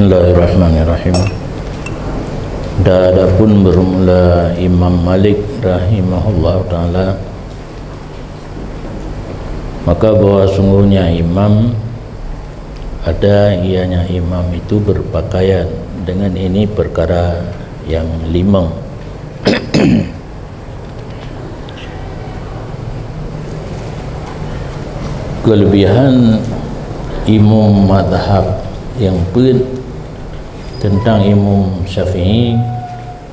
Bismillahirrahmanirrahim. Adapun bermula Imam Malik rahimahullah ta'ala, maka bahwa sungguhnya imam ada ianya imam itu berpakaian dengan ini perkara yang 5. Kelebihan imam madhab yang tentang Imam Syafi'i,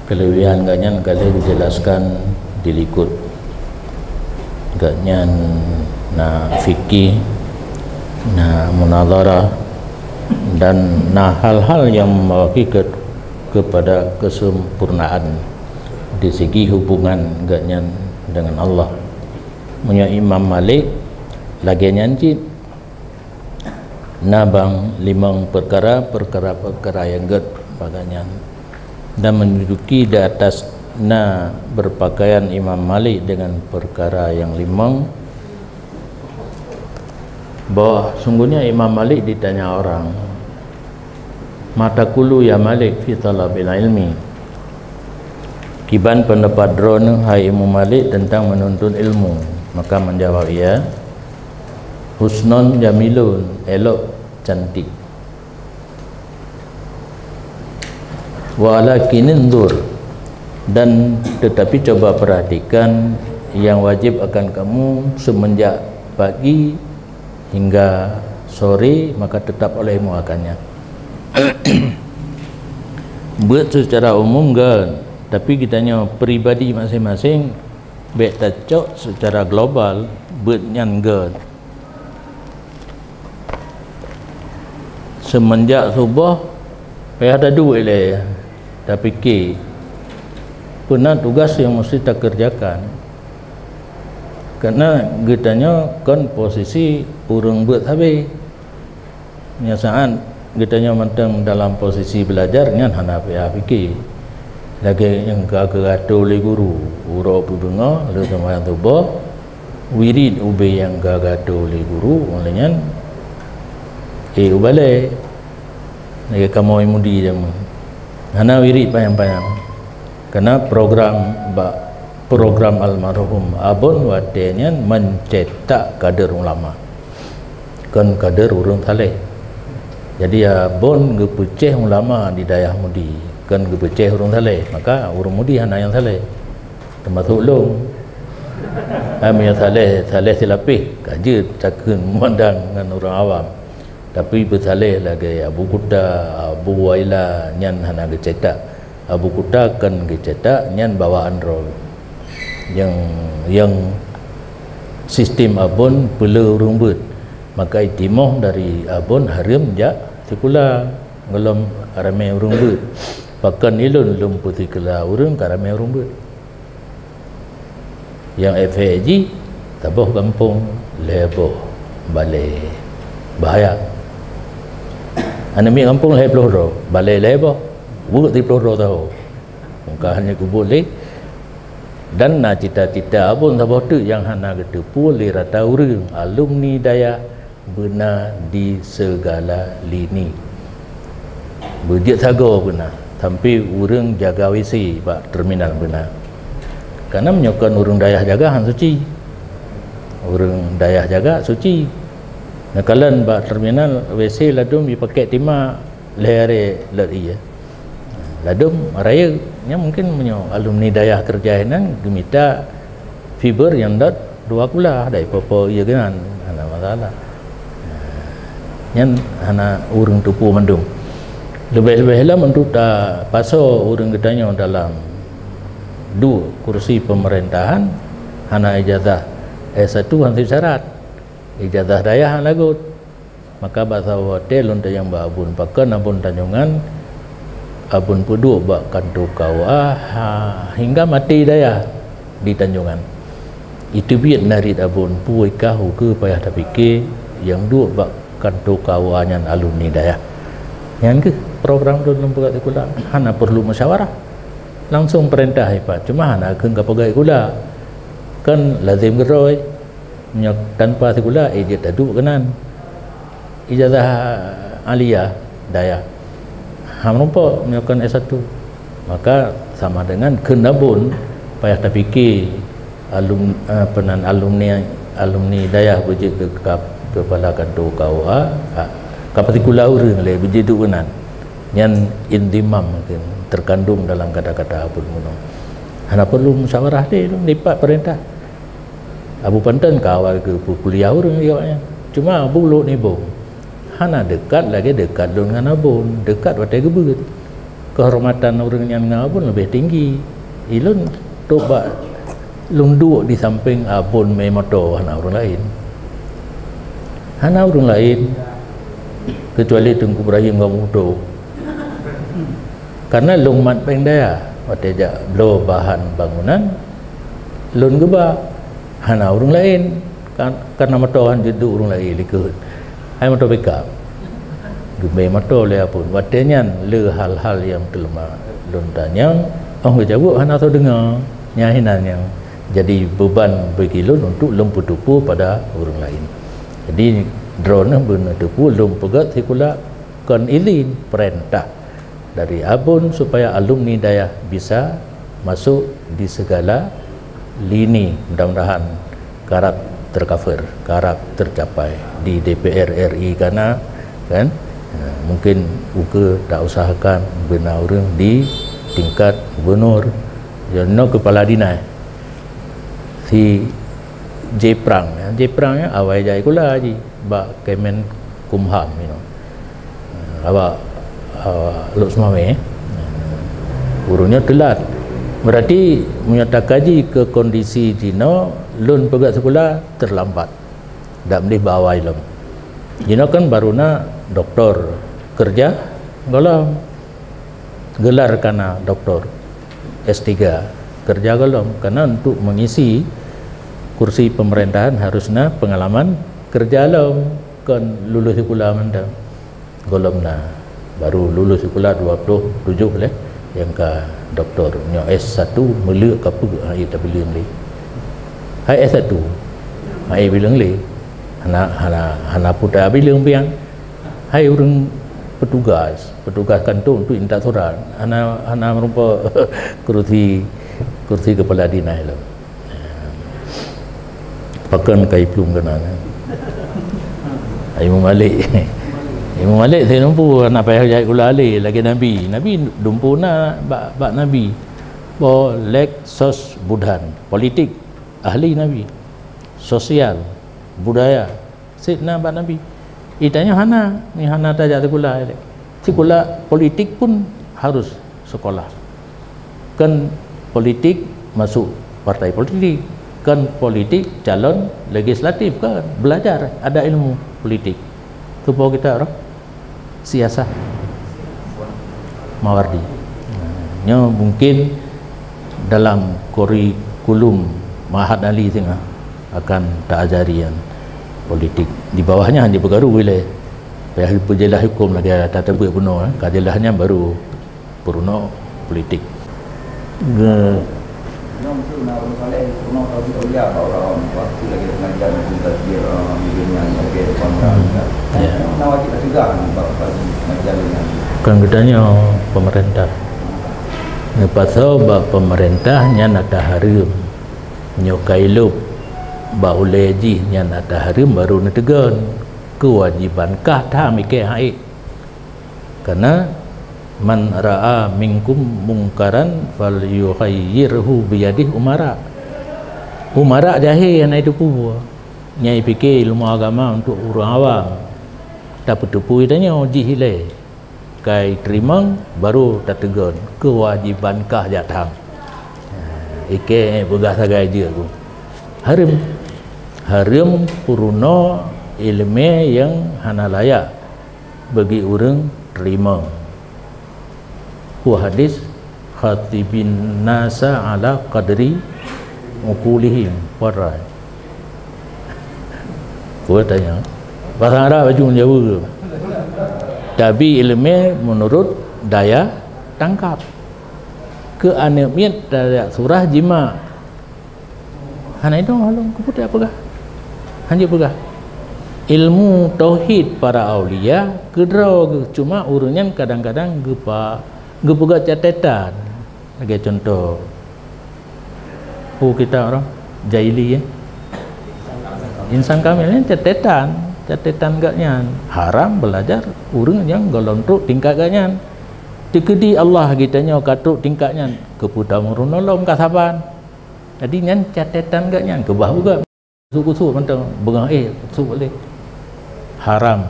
kelebihan ganyan kalau dijelaskan dilikut ganyan na fikih, na munadharah, dan na hal-hal yang mewakili kepada kesempurnaan di segi hubungan ganyan dengan Allah. Punya Imam Malik lagi nyanci nabang 5 perkara yang ged baganya, dan menduduki di atas na berpakaian Imam Malik dengan perkara yang 5, bahwa sungguhnya Imam Malik ditanya orang, mata kulu ya Malik fi talabil ilmi, kiban pendapat drone hai Imam Malik tentang menuntut ilmu. Maka menjawab ia, husnun jamilun, elok cantik, walakinin dur, dan tetapi coba perhatikan yang wajib akan kamu semenjak pagi hingga sore, maka tetap olehmu akannya. Buat secara umum kan, tapi kitanya pribadi masing-masing baik tacok secara global buat nyan kan. Semenjak subuh payah ada duit le, tapi ke pernah tugas yang mesti tak kerjakan, karena getanya kan posisi urung buat habis nyasaan, getanya mentang dalam posisi belajarnya hana payah fikir lagi yang gagal oleh guru urau bunga lalu sembahyang subuh wirid ube yang gagal oleh guru olehnya ubale lagi kamu imudi jamu hana wirid payang-payang, karena program almarhum abun wadenya mencetak kader ulama kan kader urung saleh, jadi abun gepeceh ulama di daerah mudi kan gepeceh urung saleh, maka urung mudi hana yang saleh termasuk long yang saleh silapih kaji cakun memandang dengan orang awam, tapi bersalih lagi Abu Kuta, Abu Waila nyan hana gecetak, Abu Kuta kan gecetak nyan bawaan roh yang sistem abun perlu rumbut, maka itimoh dari abun harim jak sekula ngelom ramai rumbut, pakan ilun lum putih kela urung karamai rumbut, yang FAG tabuh kampung leboh balai bahaya. Anami kampung leh peloro, balai leboh, buat di peloro tahu, muka hanya kubuleh, dan na cita-cita abun tabuh tu yang hana gitu pulih rata urung alumni daya benar di segala lini, berjat sago benar, tapi urung jaga WC pak terminal benar, karena menyokong urung daya jaga han suci, urung daya jaga suci. Nah kalian bak terminal WC ladum dipakai timah lehare lari ya. Ladum raya nya mungkin menyo alumni daya kerja nan gemita fiber yang dot 2 kula dai popo ieu genan ana masalah. Nyan hana urang tupu mandung. Lebih-lebih lah menurut paso urang gedanya dalam 2 kursi pemerintahan hana ijazah S1 hantu syarat. Ijazah daya lagut, maka bahasa hotel untuk yang babun pakan abun Tanjungan abun pudu bak kantu kawa hingga mati daya di Tanjungan itu biar narit abun puai kahu ke payah tapike yang 2 bak kantu kawanyan alumni daya yang ke program tu lembaga kula hana perlu musyawarah langsung perintah hebat, cuma hana keung kapagai kula kan lazim geroi tanpa sekula dia tak duduk kenan ijazah aliyah daya hampa melakukan S1, maka sama dengan kenabun payah terfikir alumni dayah berjaya ke kepala kantor KUA kapatikulah orang le berjaya tu kenan yang intimam terkandung dalam kata-kata abun muno. Hana perlu musyawarah dia lipat perintah. Abu Pantan kawal ke kuliah orang dia. Cuma abu lo ni bom. Hana dekat lagi dekat dengan abun, dekat watai gebut. Kehormatan orang yang dengan abun lebih tinggi. Ilun coba lunduk di samping abun memoto hana orang lain. Hana orang lain kecuali Tengku Ibrahim Gamudo. Karena lungmat pengdaya watai jak blo bahan bangunan lun geba hana orang lain karena motohan jedu orang lain likut. Hai motor backup. Gembe motor le pun watenya le hal-hal yang telma lun tanyang orang jawab hana tahu dengar nyahinan yang jadi beban bagi lun untuk lempu-tupu pada orang lain. Jadi drone benar tupu lum pegat sikula kon izin perintah dari abun supaya alumni dayah bisa masuk di segala lini. Mudah-mudahan karap tercover, karap tercapai di DPR RI karena kan mungkin uke tak usahakan benar orang di tingkat gubernur jono kepala dinas si Jeprang ya awal jai kula ji ba Kemen Kumham awak Luk Semawe urungnya telat berarti menyatakan kaji ke kondisi Jino lun pegat sekolah terlambat tak boleh bawa ilm Jino kan baruna doktor kerja golong gelar karena doktor S3 kerja golong karena untuk mengisi kursi pemerintahan harusnya pengalaman kerja lom kan lulus sekolah mendam golong na baru lulus sekolah 27 boleh yang ke doktor nyo S1 meluk apa ai tak bilang li hai S1 ai bilang li hana putar bilang piang hai orang petugas kantor untuk minta surat hana merupa kursi kepala dinas lo pakan kai plum kena ai malik Imam Malik saya nampu nak payah jahit gula alih lagi Nabi dumpu nak bak Nabi bahawa lek sos budhan politik ahli Nabi sosial budaya sitna bak Nabi itanya hana tajak gula alih sekolah politik pun harus sekolah kan politik masuk partai politik kan politik calon legislatif kan belajar ada ilmu politik tu bawa kita orang siasat Mawardi nya mungkin dalam kurikulum Mahat Ali tengah akan tak ajarian politik di bawahnya hanya bergaru boleh pejalah hukum lagi tata buat penuh kajelahnya baru peruno politik kan gedanya pemerintah ngepasau bak pemerintahnya nata harum nyokailup ba uleji nya nata harum baru netegan kewajibankah ta mikir hai karena man ra'a minkum mungkaran falyughayyirhu biyadihi umara jahil yang itu pun nyai fikir ilmu agama untuk orang awam tak betul tanya jihile kai terima baru tak tegon kewajibankah jatang ike begas sagai je aku harum puruno ilmu yang hana layak bagi orang terima hadis khatibin nasa ala qadri uqulihim warai gua tanya bahasa Arab baju Jawa ke tapi ilmu menurut daya tangkap keanemiat dari surah jima hana itu halung kuput apakah hanya pegah ilmu tauhid para aulia kedra cuma urunnya kadang-kadang gepuga catatan sebagai contoh kita orang jahili ya insan kamilnya catatan gaknya haram belajar urang yang golontruk tingkat gaknya tikedi Allah gitanya katruk tingkatnya kepuda murunolom kasaban jadi nyan catatan gaknya kebah juga suku mentang bengang su boleh haram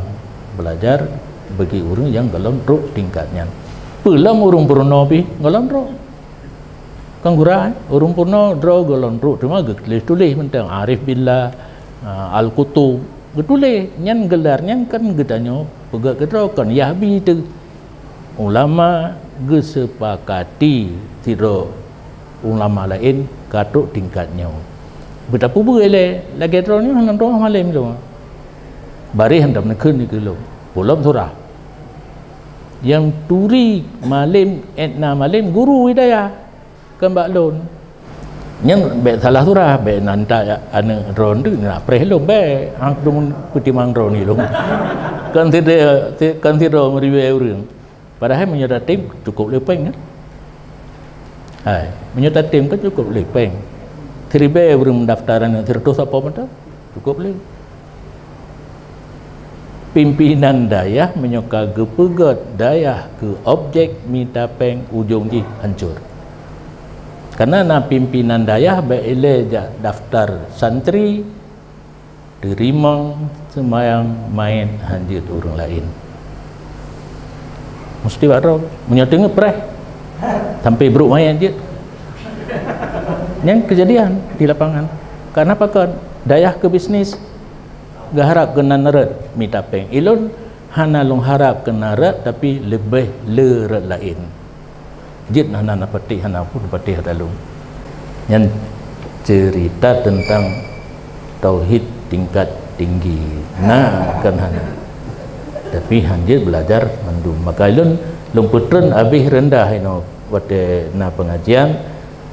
belajar bagi urang yang golontruk tingkatnya pulang urung purno pi golontruk kanggura urung purno dro golontruk cuma tulis mentang arif billah al-kutub getule nyan gelarnya kan gedanya pegak kedro kan yahbi tu ulama gesepakati tiro ulama lain katuk tingkatnya betapa boleh lagi kedro ni hanam doa malam tu bari handam nak ni kilo pulam surah yang turi malam etna malam guru hidayah kan baklon yang be salah surah be nanta ane ron tu nak prehlong be hang dum putimang ron ni long kan tidak meriwe urang padahal menyerah tim cukup lepeng kan menyerah tim kan cukup lepeng tribe urang daftaran terus apa mata cukup le pimpinan dayah menyoka gepegat dayah ke objek minta peng ujung ji hancur karena na pimpinan dayah baile daftar santri terima semayang main hanjit orang lain mesti baru menyateng preh sampai beruk main hanjit yang kejadian di lapangan karena pakan dayah ke bisnis gak harap kena neret minta peng ilun hana long harap kena neret tapi lebih leret lain jid hana pati hana pun pati hatalung yang cerita tentang tauhid tingkat tinggi nah kan hana tapi hanjir belajar mandum maka ilun lumputren abih rendah ino wate na pengajian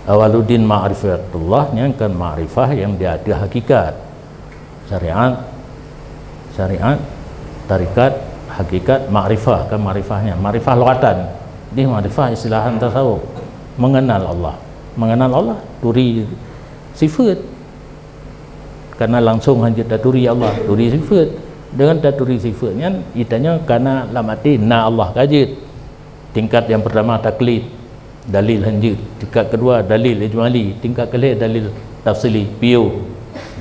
awaluddin ma'rifatullah yang kan ma'rifah yang dia ada hakikat syariat tarikat hakikat ma'rifah kan ma'rifahnya ma'rifah lughatan ini ma'rifah istilahan tasawuf mengenal Allah turi sifat karena langsung hanya turi Allah turi sifat dengan turi sifatnya itanya karena lamati na Allah kajit tingkat yang pertama taklid dalil hanjit tingkat kedua dalil ijmali tingkat kelih dalil tafsili piu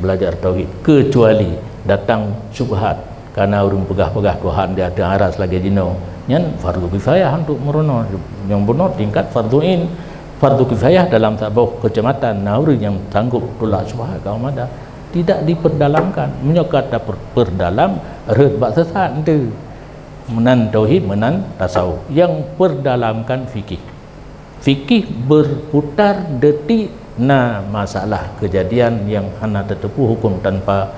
belajar tauhid kecuali datang syubhat karena orang pegah-pegah Tuhan dia ada aras lagi jino nyan fardu kifayah untuk merono yang benar tingkat farduin fardu kifayah dalam sebuah kecamatan nauri yang sanggup tolak syubhat kaum ada tidak diperdalamkan menyokata perdalam red bak sesat tu menan tauhid menan tasawuf yang perdalamkan fikih berputar detik na masalah kejadian yang hana tertepu hukum tanpa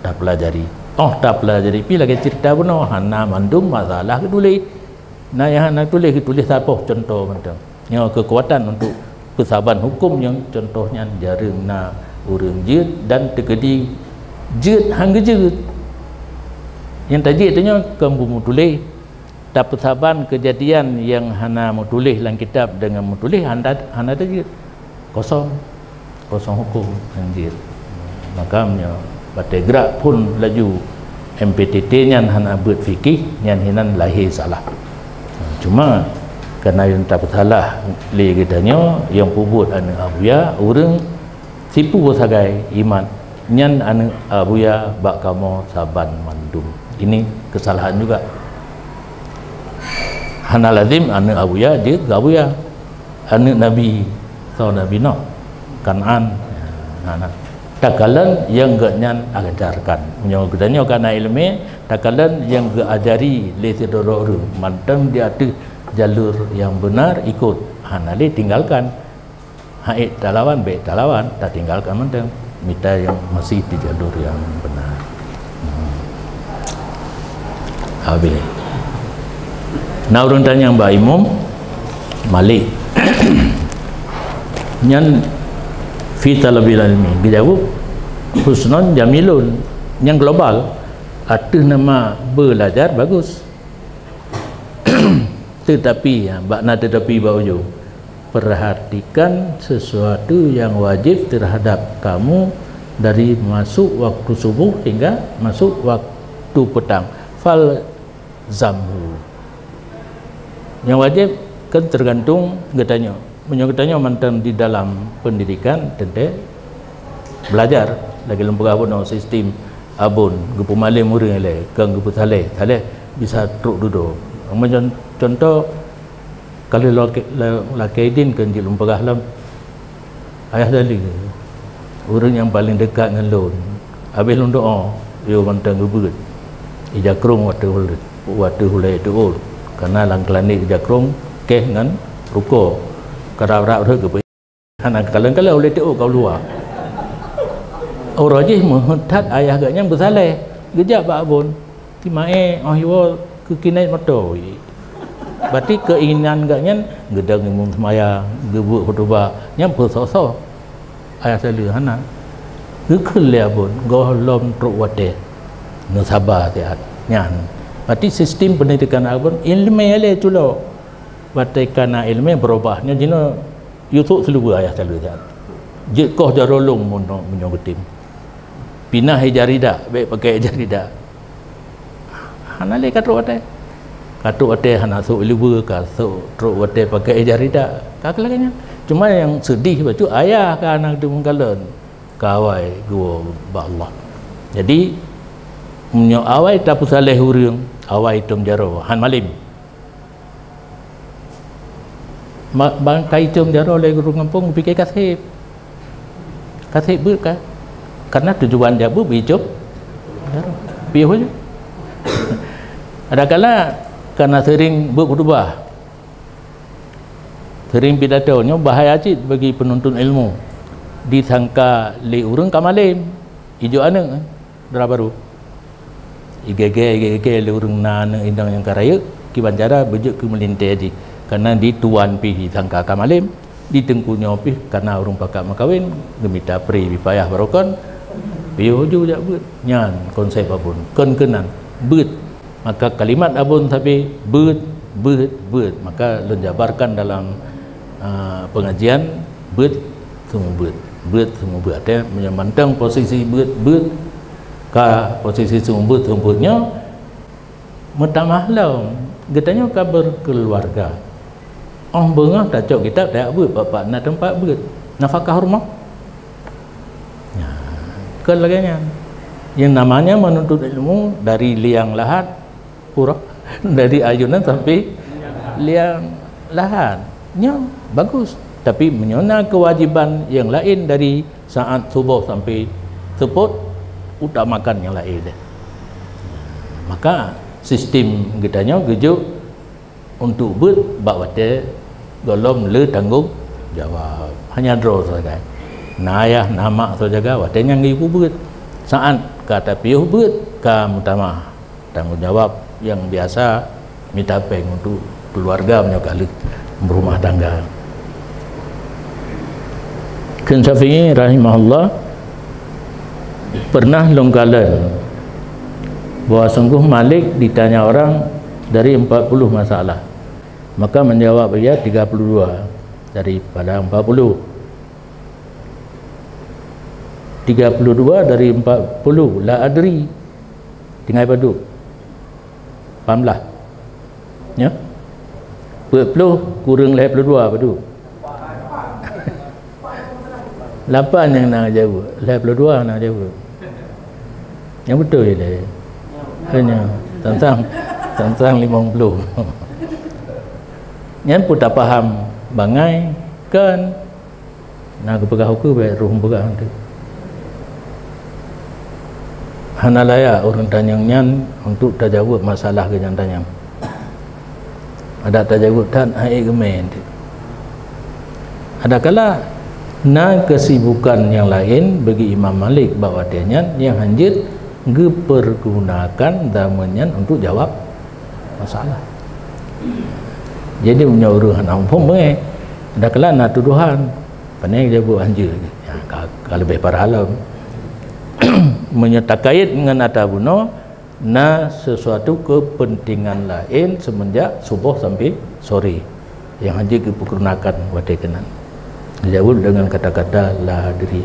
tak pelajari tak pelajari pi lagi cerita benar hana mandum masalah tulis nah yang hana tulis apa contoh macam yang kekuatan untuk persabaran hukum yang contohnya jaring na urang jid dan tekedi jid hangga jid yang tadi itunya kamu tulis tak persabaran kejadian yang hana mau tulis dalam kitab dengan mau tulis hana jid kosong hukum anjir makamnya batai gerak pun laju MPTT nyan hana buat fikih nyan hinan lahir salah cuma kerana yang tak salah li kitanya yang pubut anu abuya urang sipu sagai iman nyan anu abuya bak kamo saban mandum ini kesalahan juga hana lazim anu abuya dia abuya anu nabi Nabi Nuh Kan'an takalan yang gaknyan ajarkan menyokatnya karena ilmu takalan yang ajari lesi doror mantang dia ada jalur yang benar ikut hanali tinggalkan haid talawan baik talawan tak tinggalkan mantang mita yang masih di jalur yang benar habis nah urang tanya Mbak Imam Malik nyan fi talabil ilmi dijawab husnun jamilun yang global ada nama belajar bagus. Tetapi bauju perhatikan sesuatu yang wajib terhadap kamu dari masuk waktu subuh hingga masuk waktu petang. Fal zamhu. Yang wajib kan tergantung katanya. Katanya mantan di dalam pendidikan tentu belajar lagi lembaga pun sistem abun gupu malim muring le kang gupu thale bisa truk duduk. Macam contoh kalau lakaidin kan di lembaga lam ayah dali orang yang paling dekat dengan lon habis lon doa yo mantan gubut ijakrung waktu hulai tu karena lang klinik ijakrung ke dengan ruko karab-rab tu ke anak kalau oleh tu kau luar orang je menghentak ayah agaknya bersalah gejak pak abun timae yo kekinai motor berarti keinginan agaknya gedang imum semaya gebuk khutbah nyam persosok ayah selalu hana gekelya pun golom truk wate no sabar sihat nyan berarti sistem pendidikan abun ilmu ele tulo berarti kana ilmu berubahnya jino yutuk seluruh ayah selalu sihat jekoh jarolong munyo getim pinah jarida baik pakai jarida hana le katruk wate hana su libu ka su truk wate pakai jarida kakelaganya cuma yang sedih bacu ayah ke anak tu mengkalan kawai gua ba Allah jadi munyo awai tapu saleh hurung awai tum jaro han malim bang kai tum jaro le guru ngampung pikir kasih ber karena tujuan dia bijub jaro piye je ada kala karena sering berkhutbah sering pidatonya bahaya cik bagi penuntut ilmu disangka li urang kamalim ijo ane dara baru igege li urang na indang yang karaya kiban cara bejuk ke melintai di karena di tuan pi sangka kamalim di tengkunya pi karena urang pakak makawin gemita pri bipayah barokon piyo ju jak beut nyan konsep abun kenan beut maka kalimat abun tapi beut maka lenjabarkan dalam pengajian beut semua beut ada menyamantang posisi beut ka posisi semua beutnya metamahlau getanya kabar keluarga bengah tak cok kitab tak beut bapak nak tempat beut nafkah rumah ya kelaganya yang namanya menuntut ilmu dari liang lahat pura dari ayunan sampai liang lahatnya bagus tapi menyona kewajiban yang lain dari saat subuh sampai seput utamakan yang lain maka sistem kitanya gejuk untuk bawate golom le tanggung jawab hanya draw saja nayah nama saja watenya ngiku beut saat kata piuh beut ka mutama tanggung jawab yang biasa minta peng untuk keluarga menyokali berumah tangga. Kan Syafi'i rahimahullah pernah longgalan bahwa sungguh Malik ditanya orang dari 40 masalah maka menjawab ia 32 daripada 40 32 dari 40 la adri tinggal padu pamlah ya 40 kurang 82 padu 8 yang nak jawab 82 nak jawab yang betul je hanya tentang 50 yang pun tak faham bangai kan nak pegah hukum baik ruh pegah tu hanalaya orang tanyangnya untuk tajawab masalah ke yang tanyang ada tajawab tan ai gemen ada kala na kesibukan yang lain bagi Imam Malik bahawa dia yang hanjit dipergunakan zamannya untuk jawab masalah jadi punya urusan ampun ada kala na tuduhan pandai jawab hanjit ya kalau lebih para alam menyertakait dengan atabuno sesuatu kepentingan lain semenjak subuh sampai sore yang haji dipergunakan wadai kenan jauh dengan kata-kata la hadri.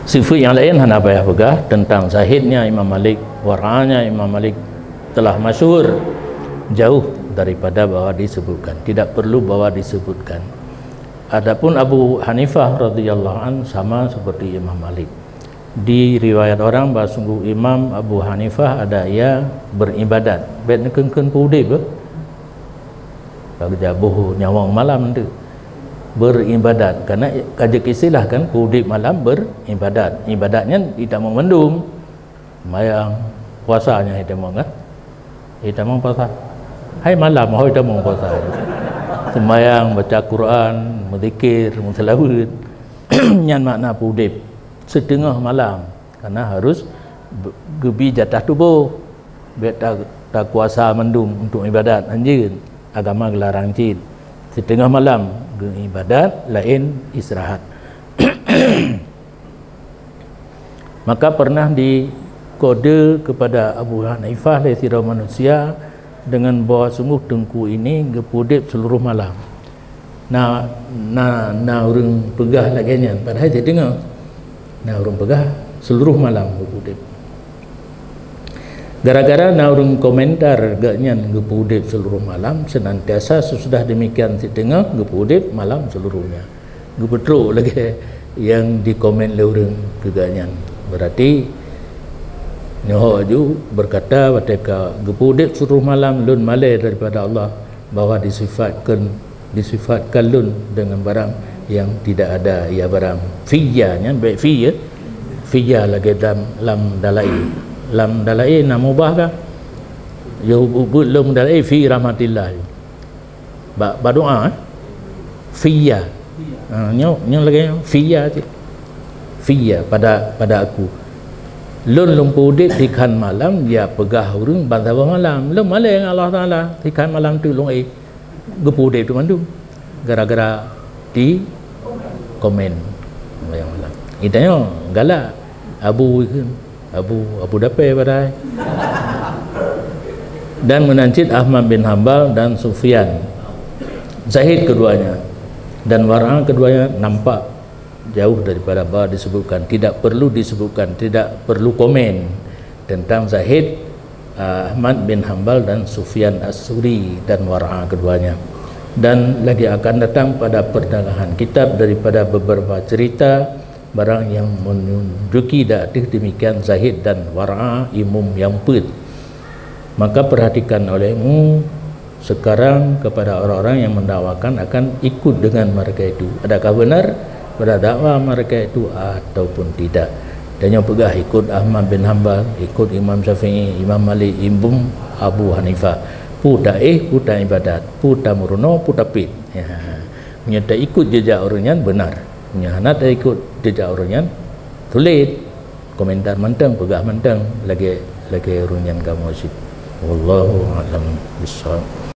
Sifat yang lain hana payah pegah tentang zahidnya Imam Malik, wara'anya Imam Malik telah masyhur jauh daripada bahwa disebutkan, tidak perlu bahwa disebutkan. Adapun Abu Hanifah radhiyallahu an sama seperti Imam Malik. Di riwayat orang bahawa sungguh Imam Abu Hanifah ada ia beribadat bet nekengken pudip kerja boh nyawang malam tu beribadat, karena kaji istilah kan pudip malam beribadat, ibadatnya tidak memendung mayang puasanya itu mau kan kita mau puasa hai malam mau kita mau puasa sembahyang baca Quran berzikir menselawat nyan makna pudip setengah malam karena harus gebi jatah tubuh biar tak kuasa mendung untuk ibadat anjir agama gelarang cid setengah malam ibadat lain istirahat. Maka pernah dikode kepada Abu Hanifah lesira manusia dengan bawa sungguh dengku ini gepudip seluruh malam. Nah orang pegah lagi nya padahal saya dengar nah orang pegah seluruh malam gepudip. Gara-gara na orang komentar gaknya gepudip seluruh malam senantiasa sesudah demikian saya dengar gepudip malam seluruhnya. Gepetruk lagi yang dikomen oleh orang kegaknya. Berarti nyoh ju berkata ketika gepudip seluruh malam lun malai daripada Allah bahwa disifatkan lun dengan barang yang tidak ada ia barang fiyanya baik fiya lagi dalam lam dalai nama ubah kah ya belum dalai fi rahmatillah ba doa fiya nyong lagi fiya pada aku lun lumpudip tikan malam dia pegah urung bantah malam lum malai Allah Taala tikan malam tu long gepudip tu mandum gara-gara di komen yang malam itanya galak Abu Dapai badai dan menancit Ahmad bin Hanbal dan Sufyan zahid keduanya dan warang keduanya nampak jauh daripada bahwa disebutkan, tidak perlu disebutkan, tidak perlu komen tentang zahid Ahmad bin Hanbal dan Sufyan As-Suri dan warang keduanya. Dan lagi akan datang pada pertengahan kitab daripada beberapa cerita barang yang menunjuki demikian zahid dan wara' imum yang put. Maka perhatikan olehmu sekarang kepada orang-orang yang mendakwakan akan ikut dengan mereka itu, adakah benar pada dakwah mereka itu ataupun tidak. Dan yang pegah ikut Ahmad bin Hanbal, ikut Imam Syafi'i, Imam Malik, Imam Abu Hanifah, puta ibadat, puta muruno, puta pit menyata ikut jejak orangnya benar, menyana tak ikut jejak orangnya tulis komentar mentang pegah mentang lagi orangnya kamu sih. Wallahu a'lam bishawab.